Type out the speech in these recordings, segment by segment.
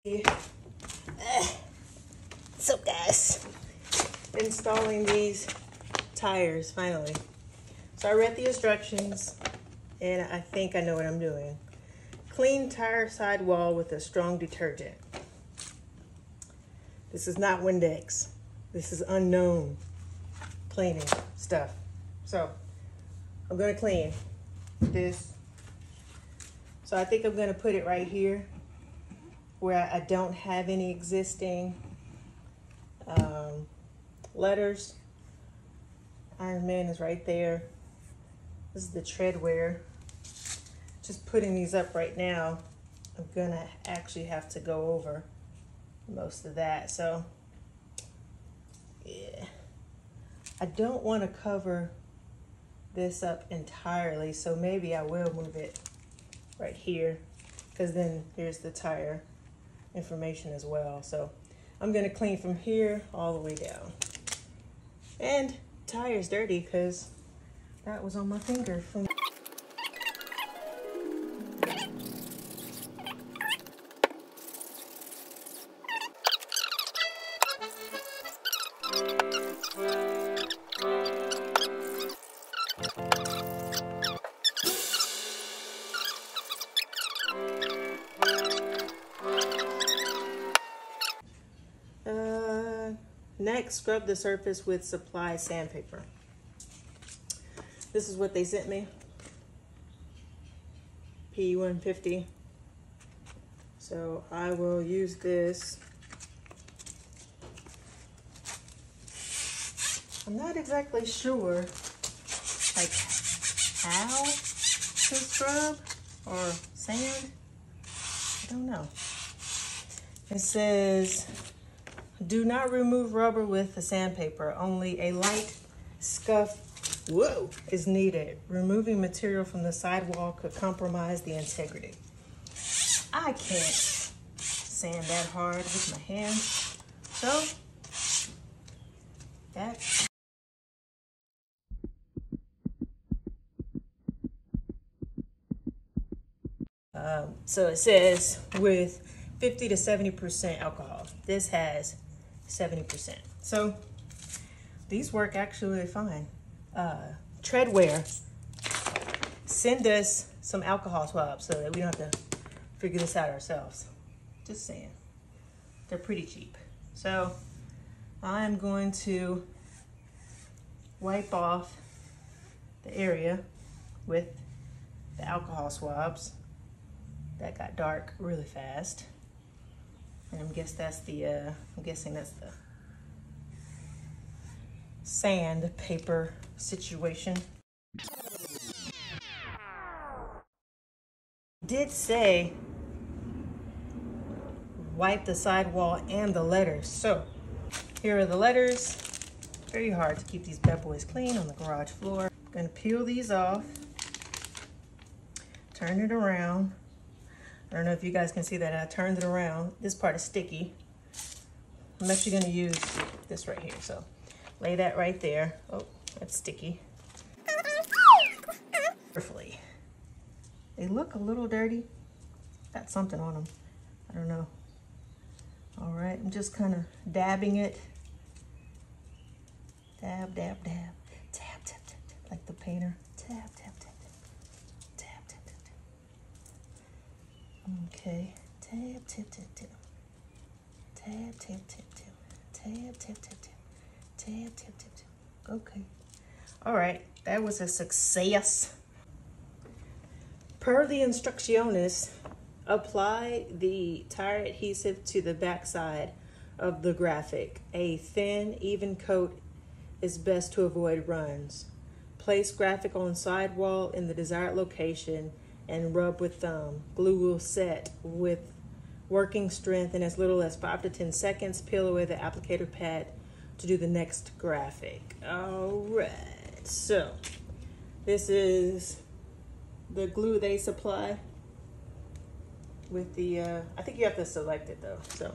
So guys, installing these tires finally. So I read the instructions and I think I know what I'm doing. Clean tire sidewall with a strong detergent. This is not Windex. This is unknown cleaning stuff. So I'm gonna clean this. So I think I'm gonna put it right here where I don't have any existing letters. Iron Man is right there. This is the treadwear. Just putting these up right now. I'm gonna actually have to go over most of that. So yeah, I don't want to cover this up entirely, so maybe I will move it right here, because then there's the tire information as well. So I'm gonna clean from here all the way down. And tire's dirty because that was on my finger from Next, scrub the surface with supplied sandpaper. This is what they sent me. P150. So I will use this. I'm not exactly sure like how to scrub or sand. I don't know. It says, do not remove rubber with the sandpaper. Only a light scuff is needed. Removing material from the sidewall could compromise the integrity. I can't sand that hard with my hands. So that. So it says with 50 to 70% alcohol. This has 70%. So these work actually fine. Treadwear, send us some alcohol swabs so that we don't have to figure this out ourselves. Just saying. They're pretty cheap. So I'm going to wipe off the area with the alcohol swabs. That got dark really fast. And I'm guessing that's the sandpaper situation. Did say wipe the sidewall and the letters. So here are the letters. Very hard to keep these bad boys clean on the garage floor. I'm gonna peel these off, turn it around. I don't know if you guys can see that I turned it around. This part is sticky. I'm actually gonna use this right here. So lay that right there. Oh, that's sticky. Carefully. They look a little dirty. Got something on them. I don't know. All right, I'm just kind of dabbing it. Dab, dab, dab. Tap, tap, tap, tap, like the painter. Tap, tap, tap, tap. Tap, tap, tap, tap. Okay. Tap, tap, tap, tap. Tap, tap, tap, tap. Tap, tap, tap, tap. Tap, tap, tap, tap. Okay. All right, that was a success. Per the instructions, apply the tire adhesive to the backside of the graphic. A thin, even coat is best to avoid runs. Place graphic on sidewall in the desired location and rub with thumb. Glue will set with working strength in as little as 5 to 10 seconds. Peel away the applicator pad to do the next graphic. All right, so this is the glue they supply with the, I think you have to select it though, so.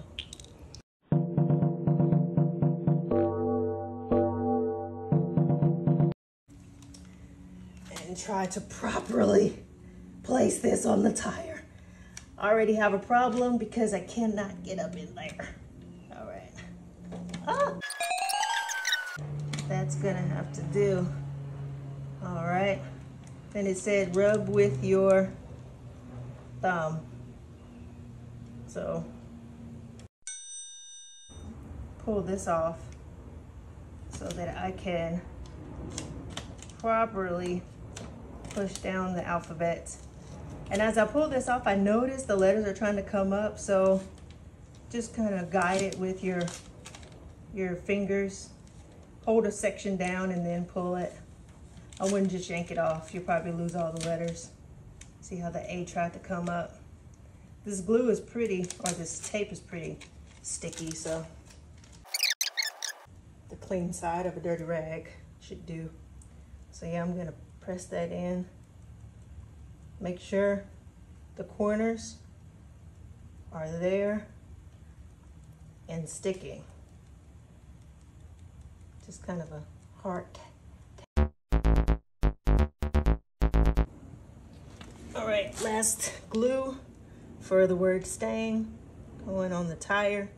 And try to properly place this on the tire. I already have a problem because I cannot get up in there. All right. Ah! That's gonna have to do. All right. Then it said rub with your thumb. So pull this off so that I can properly push down the alphabet. And as I pull this off, I notice the letters are trying to come up, so just kind of guide it with your fingers. Hold a section down and then pull it. I wouldn't just yank it off. You'll probably lose all the letters. See how the A tried to come up? This glue is pretty, or this tape is pretty sticky, so the clean side of a dirty rag should do. So yeah, I'm gonna press that in. Make sure the corners are there and sticking. Just kind of a heart. All right, last glue for the word staying, going on the tire.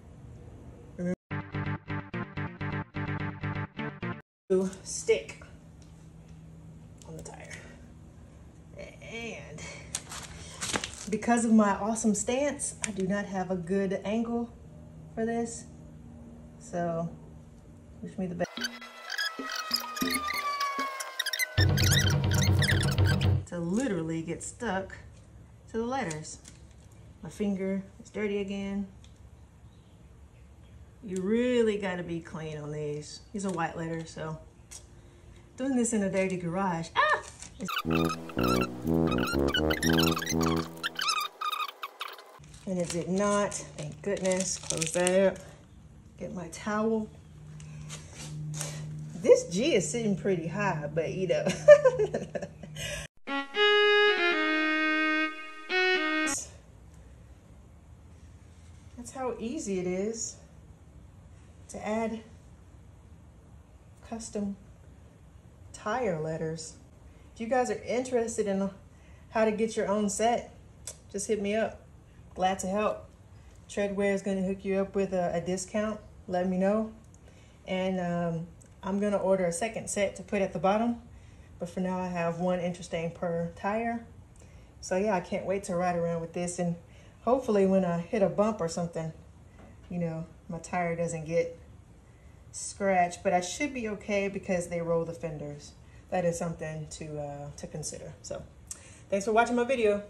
Stick on the tire. And because of my awesome stance, I do not have a good angle for this. So wish me the best. To literally get stuck to the letters. My finger is dirty again. You really gotta be clean on these. These are white letters, so doing this in a dirty garage. Ah! And it did not, thank goodness. Close that up. Get my towel. This G is sitting pretty high, but you know. That's how easy it is to add custom tire letters. If you guys are interested in how to get your own set, just hit me up. Glad to help. Treadwear is going to hook you up with a discount. Let me know. And I'm going to order a second set to put at the bottom. But for now, I have one interesting per tire. So yeah, I can't wait to ride around with this. And hopefully when I hit a bump or something, you know, my tire doesn't get scratched. But I should be okay because they roll the fenders. That is something to consider. So thanks for watching my video.